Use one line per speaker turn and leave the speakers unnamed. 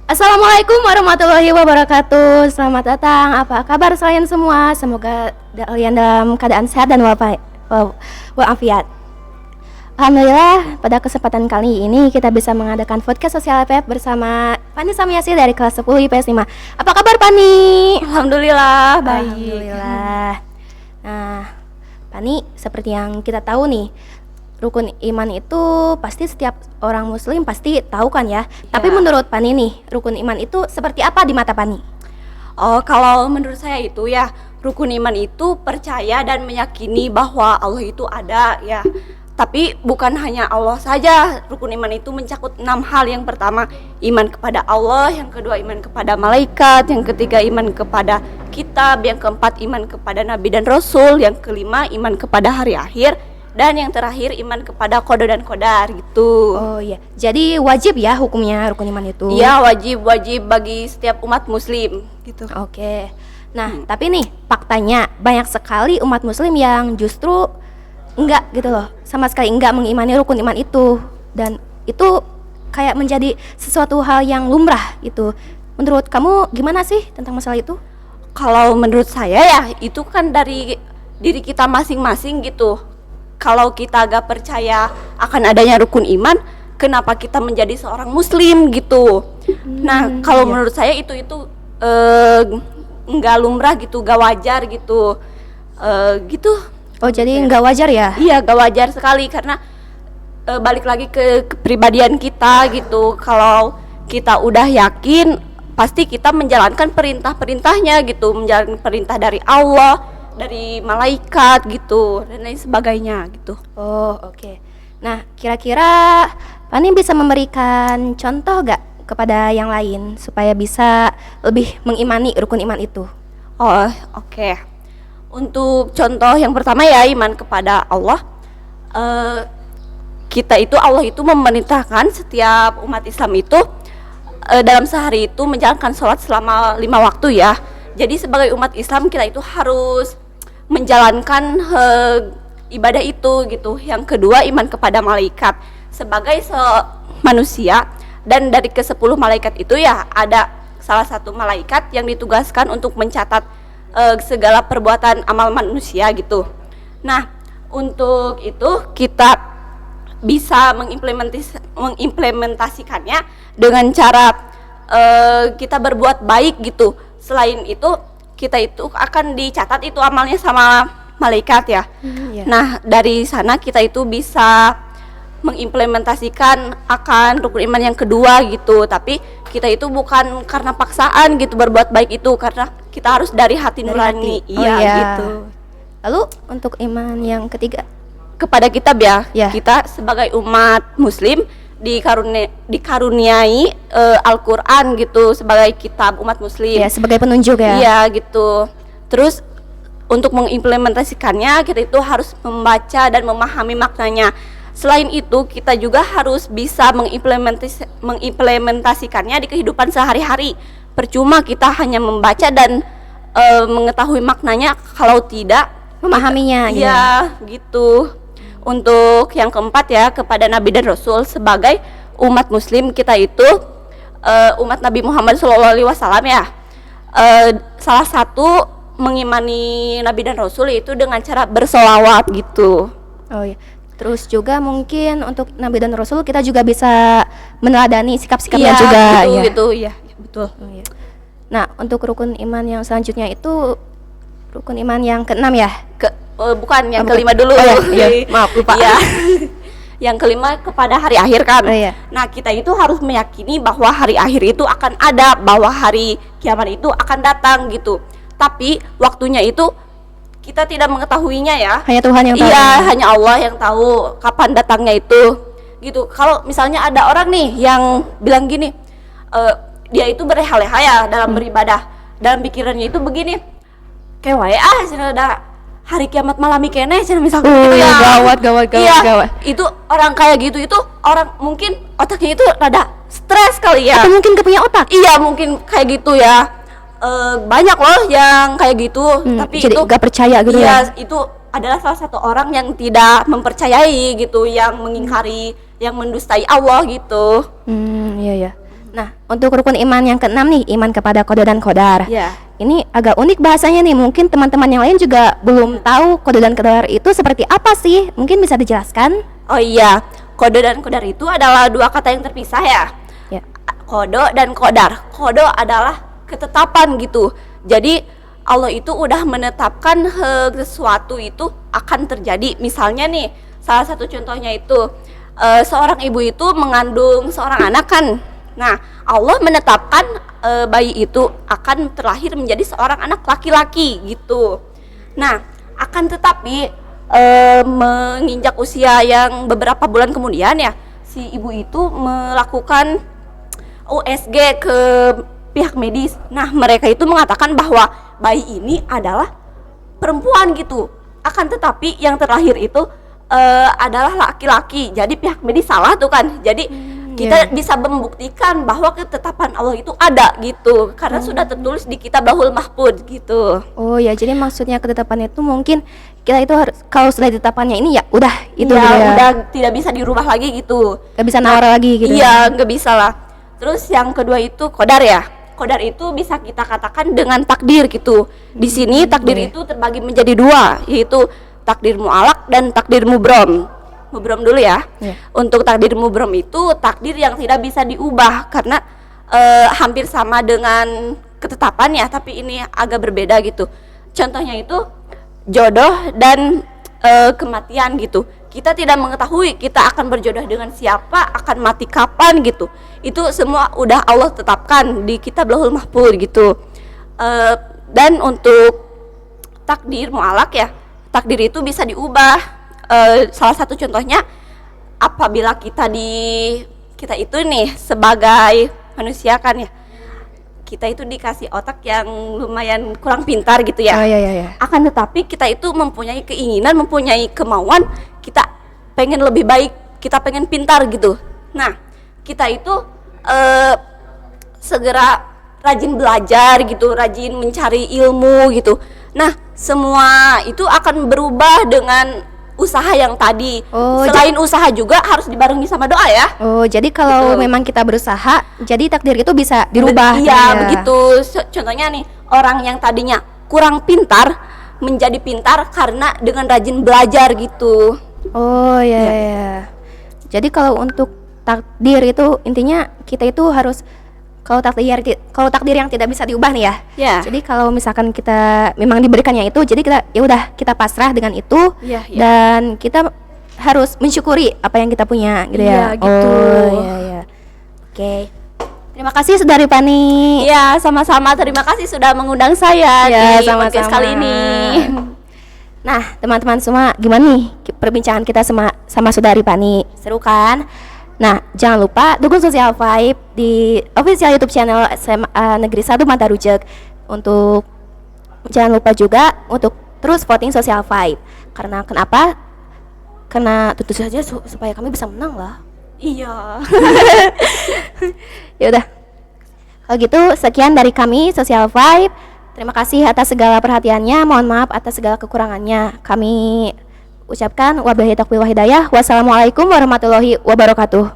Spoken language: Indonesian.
Assalamualaikum warahmatullahi wabarakatuh. Selamat datang. Apa kabar kalian semua? Semoga kalian dalam keadaan sehat dan walafiat. Alhamdulillah, pada kesempatan kali ini kita bisa mengadakan podcast sosial FF bersama Fani Samiasi dari kelas 10 IPS 5. Apa kabar Fani?
Alhamdulillah, baik.
Alhamdulillah. Nah, Fani, seperti yang kita tahu nih, rukun iman itu pasti setiap orang muslim pasti tahu kan ya. Tapi menurut Pani nih, rukun iman itu seperti apa di mata Pani?
Oh, kalau menurut saya itu ya, rukun iman itu percaya dan meyakini bahwa Allah itu ada ya. Tapi bukan hanya Allah saja. Rukun iman itu mencakup 6 hal. Yang pertama, iman kepada Allah. Yang kedua, iman kepada malaikat. Yang ketiga, iman kepada kitab. Yang keempat, iman kepada nabi dan rasul. Yang kelima, iman kepada hari akhir. Dan yang terakhir, iman kepada qada dan qadar gitu.
Oh iya, jadi wajib ya hukumnya rukun iman itu?
Iya, wajib bagi setiap umat muslim gitu.
Oke. Nah, tapi nih faktanya banyak sekali umat muslim yang justru enggak gitu loh, sama sekali enggak mengimani rukun iman itu. Dan itu kayak menjadi sesuatu hal yang lumrah gitu. Menurut kamu gimana sih tentang masalah itu?
Kalau menurut saya ya, itu kan dari diri kita masing-masing gitu. Kalau kita gak percaya akan adanya rukun iman, kenapa kita menjadi seorang muslim gitu. Nah, kalau menurut saya itu nggak lumrah gitu, gak wajar gitu. Gitu.
Oh, jadi nggak wajar ya?
Iya, gak wajar sekali karena balik lagi ke kepribadian kita gitu. Kalau kita udah yakin, pasti kita menjalankan perintah-perintahnya gitu, menjalankan perintah dari Allah, dari malaikat gitu dan lain sebagainya gitu.
Oh, oke. Nah, kira-kira Pani bisa memberikan contoh gak kepada yang lain supaya bisa lebih mengimani rukun iman itu?
Oh, oke. Untuk contoh yang pertama ya, iman kepada Allah. Allah itu memerintahkan setiap umat Islam itu dalam sehari itu menjalankan sholat selama 5 waktu ya. Jadi sebagai umat Islam kita itu harus menjalankan ibadah itu gitu. Yang kedua, iman kepada malaikat sebagai manusia, dan dari ke-10 malaikat itu ya ada salah satu malaikat yang ditugaskan untuk mencatat segala perbuatan amal manusia gitu. Nah, untuk itu kita bisa mengimplementasikannya dengan cara kita berbuat baik gitu. Selain itu, kita itu akan dicatat itu amalnya sama malaikat ya. Nah, dari sana kita itu bisa mengimplementasikan akan rukun iman yang kedua gitu. Tapi kita itu bukan karena paksaan gitu berbuat baik itu, karena kita harus dari hati nurani. Iya, gitu.
Lalu untuk iman yang ketiga
kepada kitab ya. Kita sebagai umat muslim dikaruniai Al-Quran gitu sebagai kitab umat muslim
ya, sebagai penunjuk ya.
Iya gitu. Terus untuk mengimplementasikannya kita itu harus membaca dan memahami maknanya. Selain itu kita juga harus bisa mengimplementasikannya di kehidupan sehari-hari. Percuma kita hanya membaca dan mengetahui maknanya kalau tidak
memahaminya.
Iya gitu. Untuk yang keempat ya, kepada Nabi dan Rasul sebagai umat muslim kita itu umat Nabi Muhammad SAW ya. Salah satu mengimani Nabi dan Rasul itu dengan cara bersolawat gitu.
Oh iya. Terus juga mungkin untuk Nabi dan Rasul kita juga bisa meneladani sikap-sikapnya juga ya.
Gitu ya, betul.
Oh, iya. Nah, untuk rukun iman yang selanjutnya itu rukun iman yang keenam ya?
Bukan, yang kelima dulu.
Iya. Maaf, lupa.
Iya. Yang kelima kepada hari akhir kan.
Iya.
Nah, kita itu harus meyakini bahwa hari akhir itu akan ada, bahwa hari kiamat itu akan datang gitu. Tapi waktunya itu kita tidak mengetahuinya ya.
Hanya Tuhan yang tahu.
Iya, hanya Allah yang tahu kapan datangnya itu. Gitu. Kalau misalnya ada orang nih yang bilang gini, dia itu berleha-leha ya dalam beribadah. Dalam pikirannya itu begini, kayak wae ada hari kiamat malam kene misalkan gitu ya.
Gawat.
Iya, itu orang kayak gitu itu orang mungkin otaknya itu rada stres kali ya.
Atau mungkin kepunya otak.
Iya, mungkin kayak gitu ya. Banyak loh yang kayak gitu, tapi
jadi
itu
gak percaya gitu ya.
Itu adalah salah satu orang yang tidak mempercayai gitu, yang mengingkari, yang mendustai Allah gitu.
Iya. Nah, untuk rukun iman yang keenam nih, iman kepada kode dan kodar.
Ya.
Ini agak unik bahasanya nih, mungkin teman-teman yang lain juga belum tahu kode dan kodar itu seperti apa sih? Mungkin bisa dijelaskan?
Oh iya, kode dan kodar itu adalah dua kata yang terpisah ya.
Ya.
Kodo dan kodar. Kodo adalah ketetapan gitu. Jadi Allah itu udah menetapkan sesuatu itu akan terjadi. Misalnya nih, salah satu contohnya itu seorang ibu itu mengandung seorang anak kan. Nah, Allah menetapkan bayi itu akan terlahir menjadi seorang anak laki-laki gitu. Nah, akan tetapi menginjak usia yang beberapa bulan kemudian ya, si ibu itu melakukan USG ke pihak medis. Nah, mereka itu mengatakan bahwa bayi ini adalah perempuan gitu. Akan tetapi yang terlahir itu adalah laki-laki. Jadi pihak medis salah tuh kan. Jadi kita bisa membuktikan bahwa ketetapan Allah itu ada gitu, karena sudah tertulis di kitab Lauhul Mahfuz gitu.
Oh ya, jadi maksudnya ketetapannya itu mungkin kita itu harus, kalau sudah ketetapannya ini ya udah itu
ya,
gitu ya.
Udah tidak bisa dirubah lagi gitu.
Gak bisa nawar lagi gitu.
Iya, nggak bisa lah. Terus yang kedua itu kodar ya. Kodar itu bisa kita katakan dengan takdir gitu. Di sini takdir itu terbagi menjadi dua, yaitu takdir mu'alaq dan takdir mubrom. Mubrom dulu ya. Untuk takdir mubrom itu takdir yang tidak bisa diubah karena hampir sama dengan ketetapan ya, tapi ini agak berbeda gitu. Contohnya itu jodoh dan kematian gitu. Kita tidak mengetahui kita akan berjodoh dengan siapa, akan mati kapan gitu. Itu semua udah Allah tetapkan di kitab Lauhul Mahfuz gitu. Dan untuk takdir mu'alaq ya, takdir itu bisa diubah. Salah satu contohnya apabila kita itu nih sebagai manusia kan ya, kita itu dikasih otak yang lumayan kurang pintar gitu ya.
Iya.
Akan tetapi kita itu mempunyai keinginan, mempunyai kemauan, kita pengen lebih baik, kita pengen pintar gitu. Nah, kita itu segera rajin belajar gitu, rajin mencari ilmu gitu. Nah, semua itu akan berubah dengan usaha yang tadi. Selain usaha juga harus dibarengi sama doa ya.
Oh, jadi kalau memang kita berusaha, jadi takdir itu bisa dirubah.
Iya, begitu. Contohnya nih, orang yang tadinya kurang pintar menjadi pintar karena dengan rajin belajar gitu.
Oh ya. Jadi kalau untuk takdir itu intinya kita itu harus, kalau takdir yang tidak bisa diubah nih ya. Jadi kalau misalkan kita memang diberikannya itu, jadi kita ya udah kita pasrah dengan itu. Dan kita harus mensyukuri apa yang kita punya gitu ya.
Gitu.
Oh iya. Oke. Terima kasih Saudari Pani.
Ya, sama-sama. Terima kasih sudah mengundang saya di podcast kali ini.
Nah, teman-teman semua, gimana nih perbincangan kita sama Saudari Pani? Seru kan? Nah, jangan lupa dukung Social Vibe di official YouTube channel SMA Negeri 1 Matarucek. Jangan lupa juga untuk terus voting Social Vibe. Karena kenapa? Karena tentu saja supaya kami bisa menang lah.
Iya.
Ya udah. Kalau gitu sekian dari kami Social Vibe. Terima kasih atas segala perhatiannya. Mohon maaf atas segala kekurangannya. Kami ucapkan wabillahi taufiq wal hidayah. Wassalamualaikum warahmatullahi wabarakatuh.